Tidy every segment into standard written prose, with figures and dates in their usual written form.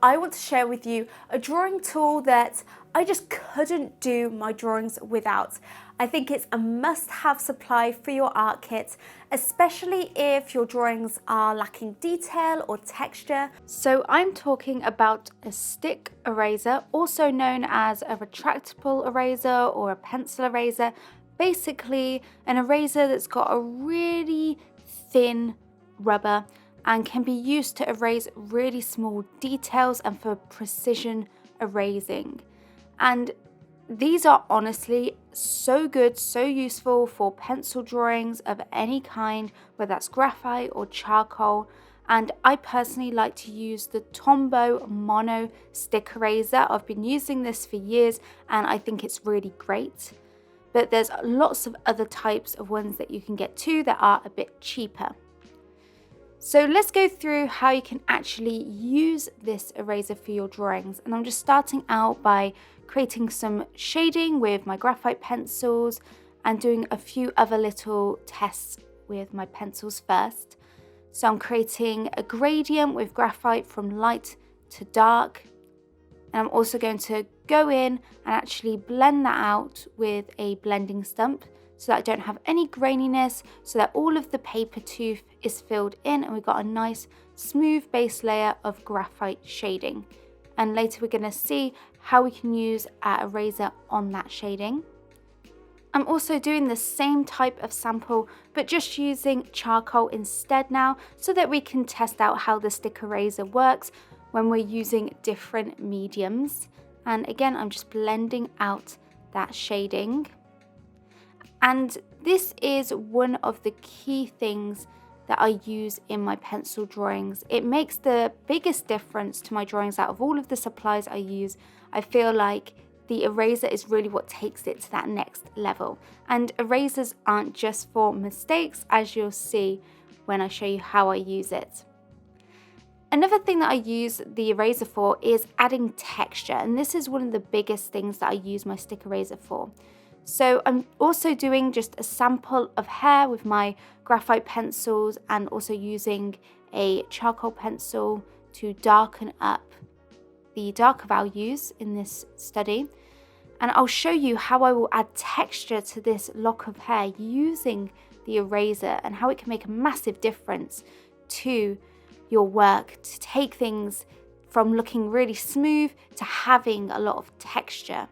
I want to share with you a drawing tool that I just couldn't do my drawings without. I think it's a must-have supply for your art kit, especially if your drawings are lacking detail or texture. So I'm talking about a stick eraser, also known as a retractable eraser or a pencil eraser. Basically, an eraser that's got a really thin rubber and can be used to erase really small details and for precision erasing. And these are honestly so good, so useful for pencil drawings of any kind, whether that's graphite or charcoal. And I personally like to use the Tombow Mono Stick Eraser. I've been using this for years and I think it's really great. But there's lots of other types of ones that you can get too that are a bit cheaper. So let's go through how you can actually use this eraser for your drawings. And I'm just starting out by creating some shading with my graphite pencils and doing a few other little tests with my pencils first. So I'm creating a gradient with graphite from light to dark. And I'm also going to go in and actually blend that out with a blending stump, so that I don't have any graininess, so that all of the paper tooth is filled in and we've got a nice smooth base layer of graphite shading. And later we're going to see how we can use our eraser on that shading. I'm also doing the same type of sample, but just using charcoal instead now, so that we can test out how the stick eraser works when we're using different mediums. And again, I'm just blending out that shading. And this is one of the key things that I use in my pencil drawings. It makes the biggest difference to my drawings out of all of the supplies I use. I feel like the eraser is really what takes it to that next level. And erasers aren't just for mistakes, as you'll see when I show you how I use it. Another thing that I use the eraser for is adding texture. And this is one of the biggest things that I use my stick eraser for. So I'm also doing just a sample of hair with my graphite pencils and also using a charcoal pencil to darken up the darker values in this study. And I'll show you how I will add texture to this lock of hair using the eraser and how it can make a massive difference to your work, to take things from looking really smooth to having a lot of texture.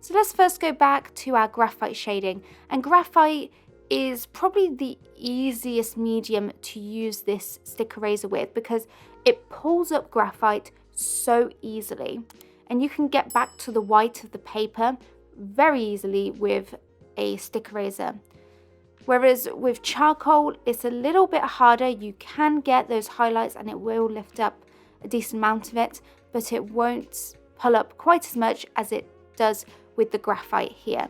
So let's first go back to our graphite shading, and graphite is probably the easiest medium to use this stick eraser with because it pulls up graphite so easily, and you can get back to the white of the paper very easily with a stick eraser. Whereas with charcoal, it's a little bit harder. You can get those highlights and it will lift up a decent amount of it, but it won't pull up quite as much as it does with the graphite here.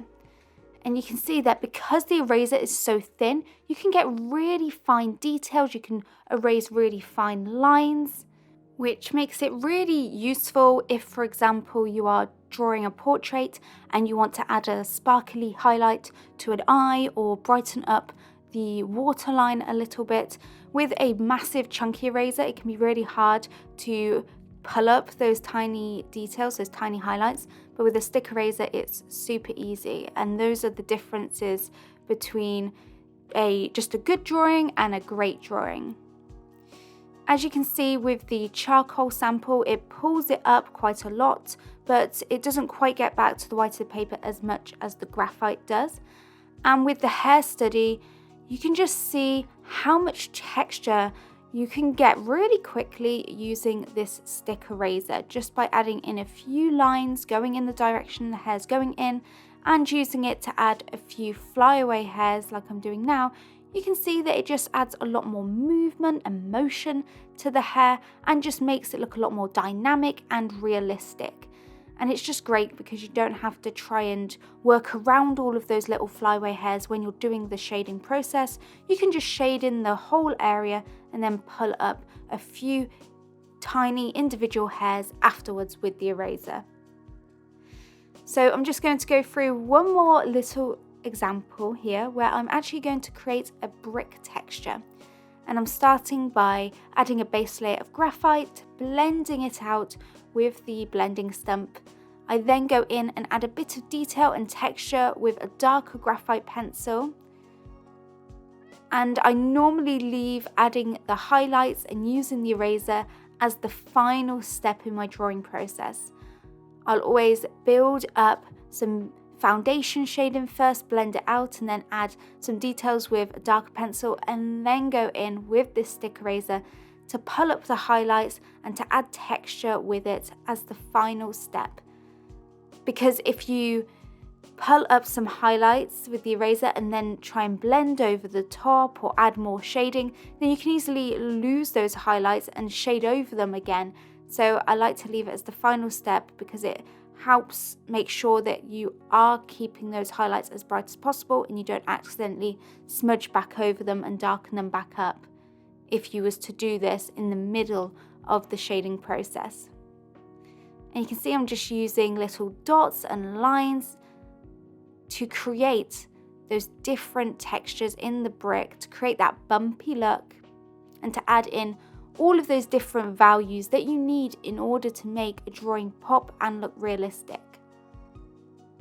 And you can see that because the eraser is so thin, you can get really fine details, you can erase really fine lines, which makes it really useful if, for example, you are drawing a portrait and you want to add a sparkly highlight to an eye or brighten up the waterline a little bit. With a massive chunky eraser, it can be really hard to pull up those tiny details, those tiny highlights, but with a stick eraser it's super easy. And those are the differences between just a good drawing and a great drawing. As you can see with the charcoal sample, it pulls it up quite a lot, but it doesn't quite get back to the white of the paper as much as the graphite does. And with the hair study, you can just see how much texture you can get really quickly using this stick eraser, just by adding in a few lines going in the direction the hair's going in and using it to add a few flyaway hairs like I'm doing now. You can see that it just adds a lot more movement and motion to the hair and just makes it look a lot more dynamic and realistic. And it's just great because you don't have to try and work around all of those little flyaway hairs when you're doing the shading process. You can just shade in the whole area and then pull up a few tiny individual hairs afterwards with the eraser. So I'm just going to go through one more little example here where I'm actually going to create a brick texture. And I'm starting by adding a base layer of graphite, blending it out with the blending stump. I then go in and add a bit of detail and texture with a darker graphite pencil. And I normally leave adding the highlights and using the eraser as the final step in my drawing process. I'll always build up some foundation shading first, blend it out, and then add some details with a darker pencil, and then go in with this stick eraser to pull up the highlights and to add texture with it as the final step. Because if you pull up some highlights with the eraser and then try and blend over the top or add more shading, then you can easily lose those highlights and shade over them again. So I like to leave it as the final step because it helps make sure that you are keeping those highlights as bright as possible and you don't accidentally smudge back over them and darken them back up if you was to do this in the middle of the shading process. And you can see I'm just using little dots and lines to create those different textures in the brick, to create that bumpy look and to add in all of those different values that you need in order to make a drawing pop and look realistic.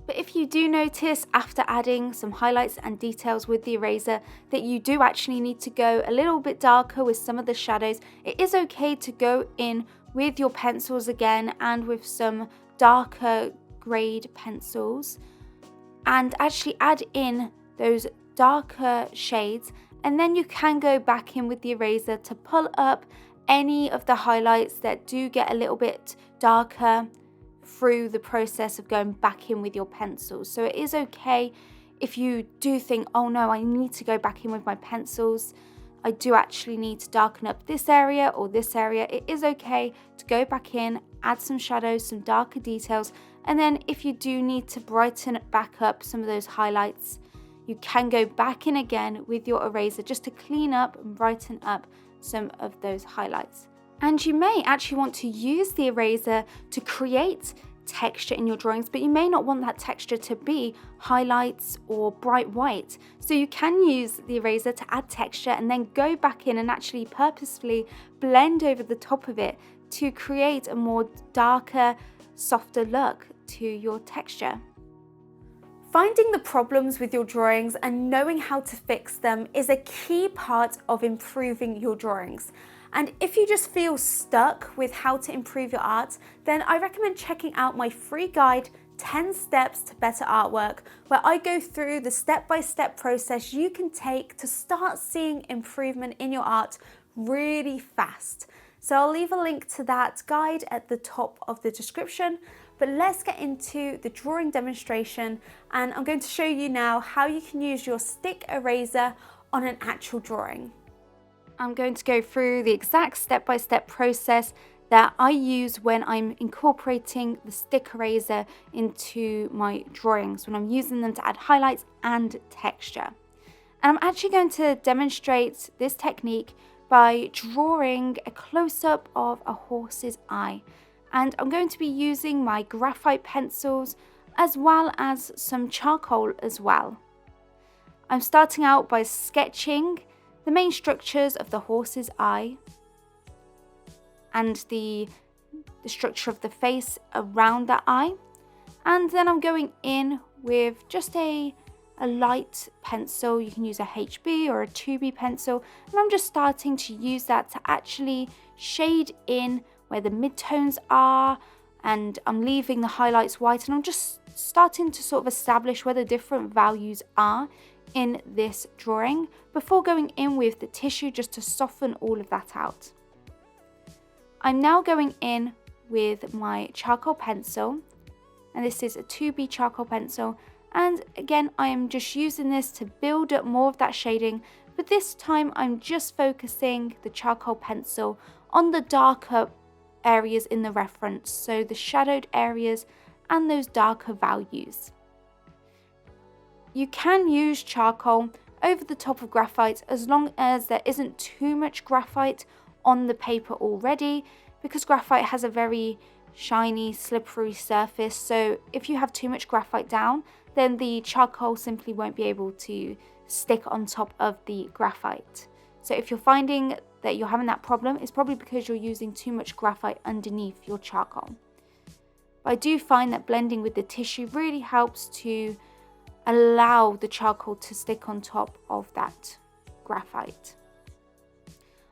But if you do notice after adding some highlights and details with the eraser that you do actually need to go a little bit darker with some of the shadows, it is okay to go in with your pencils again and with some darker grade pencils and actually add in those darker shades, and then you can go back in with the eraser to pull up any of the highlights that do get a little bit darker through the process of going back in with your pencils. So it is okay if you do think, oh no, I need to go back in with my pencils, I do actually need to darken up this area or this area. It is okay to go back in, add some shadows, some darker details, and then if you do need to brighten back up some of those highlights, you can go back in again with your eraser just to clean up and brighten up some of those highlights. And you may actually want to use the eraser to create texture in your drawings, but you may not want that texture to be highlights or bright white. So you can use the eraser to add texture and then go back in and actually purposefully blend over the top of it to create a more darker, softer look to your texture. Finding the problems with your drawings and knowing how to fix them is a key part of improving your drawings. And if you just feel stuck with how to improve your art, then I recommend checking out my free guide, 10 Steps to Better Artwork, where I go through the step-by-step process you can take to start seeing improvement in your art really fast. So I'll leave a link to that guide at the top of the description. But let's get into the drawing demonstration, and I'm going to show you now how you can use your stick eraser on an actual drawing. I'm going to go through the exact step-by-step process that I use when I'm incorporating the stick eraser into my drawings, when I'm using them to add highlights and texture. And I'm actually going to demonstrate this technique by drawing a close-up of a horse's eye. And I'm going to be using my graphite pencils as well as some charcoal as well. I'm starting out by sketching the main structures of the horse's eye and the structure of the face around that eye. And then I'm going in with just a light pencil. You can use a HB or a 2B pencil. And I'm just starting to use that to actually shade in where the midtones are, and I'm leaving the highlights white, and I'm just starting to sort of establish where the different values are in this drawing before going in with the tissue just to soften all of that out. I'm now going in with my charcoal pencil, and this is a 2B charcoal pencil, and again I am just using this to build up more of that shading, but this time I'm just focusing the charcoal pencil on the darker areas in the reference, so the shadowed areas and those darker values. You can use charcoal over the top of graphite as long as there isn't too much graphite on the paper already, because graphite has a very shiny, slippery surface, so if you have too much graphite down, then the charcoal simply won't be able to stick on top of the graphite. So if you're finding that you're having that problem, it's probably because you're using too much graphite underneath your charcoal. But I do find that blending with the tissue really helps to allow the charcoal to stick on top of that graphite.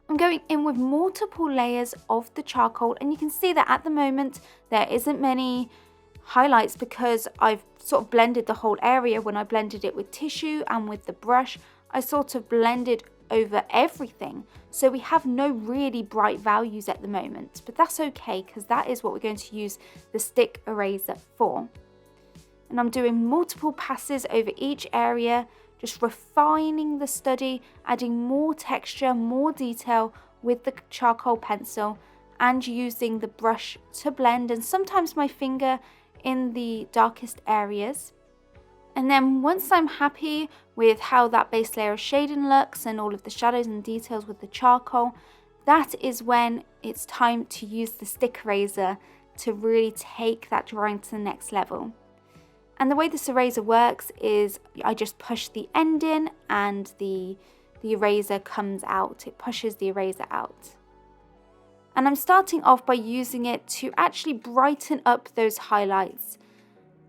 I'm going in with multiple layers of the charcoal, and you can see that at the moment there isn't many highlights because I've sort of blended the whole area. When I blended it with tissue and with the brush, I sort of blended over everything. So we have no really bright values at the moment, but that's okay because that is what we're going to use the stick eraser for. And I'm doing multiple passes over each area, just refining the study, adding more texture, more detail with the charcoal pencil, and using the brush to blend, and sometimes my finger in the darkest areas. And then once I'm happy with how that base layer of shading looks and all of the shadows and details with the charcoal, that is when it's time to use the stick eraser to really take that drawing to the next level. And the way this eraser works is I just push the end in and the eraser comes out. It pushes the eraser out. And I'm starting off by using it to actually brighten up those highlights.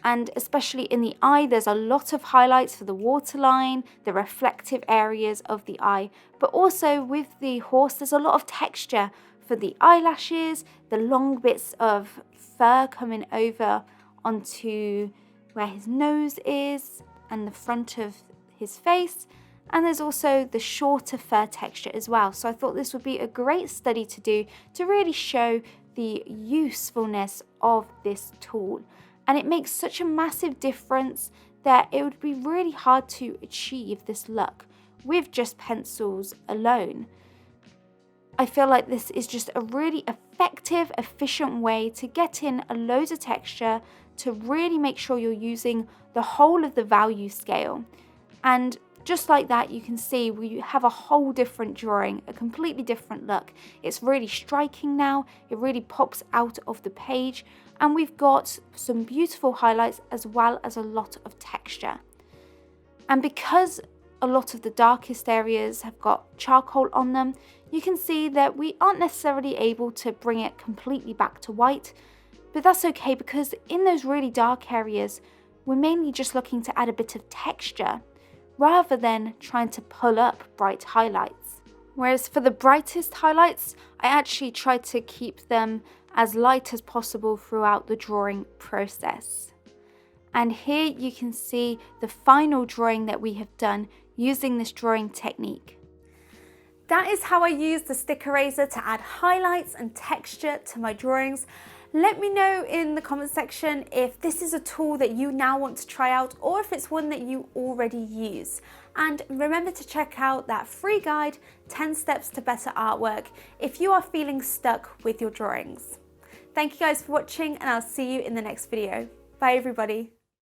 And especially in the eye, there's a lot of highlights for the waterline, the reflective areas of the eye. But also with the horse, there's a lot of texture for the eyelashes, the long bits of fur coming over onto where his nose is and the front of his face. And there's also the shorter fur texture as well. So I thought this would be a great study to do to really show the usefulness of this tool. And it makes such a massive difference that it would be really hard to achieve this look with just pencils alone. I feel like this is just a really effective, efficient way to get in a load of texture to really make sure you're using the whole of the value scale. And just like that, you can see we have a whole different drawing, a completely different look. It's really striking now. It really pops out of the page. And we've got some beautiful highlights as well as a lot of texture. And because a lot of the darkest areas have got charcoal on them, you can see that we aren't necessarily able to bring it completely back to white. But that's okay because in those really dark areas, we're mainly just looking to add a bit of texture rather than trying to pull up bright highlights. Whereas for the brightest highlights, I actually try to keep them as light as possible throughout the drawing process. And here you can see the final drawing that we have done using this drawing technique. That is how I use the stick eraser to add highlights and texture to my drawings. Let me know in the comment section if this is a tool that you now want to try out or if it's one that you already use. And remember to check out that free guide, 10 Steps to Better Artwork, if you are feeling stuck with your drawings. Thank you guys for watching, and I'll see you in the next video. Bye everybody.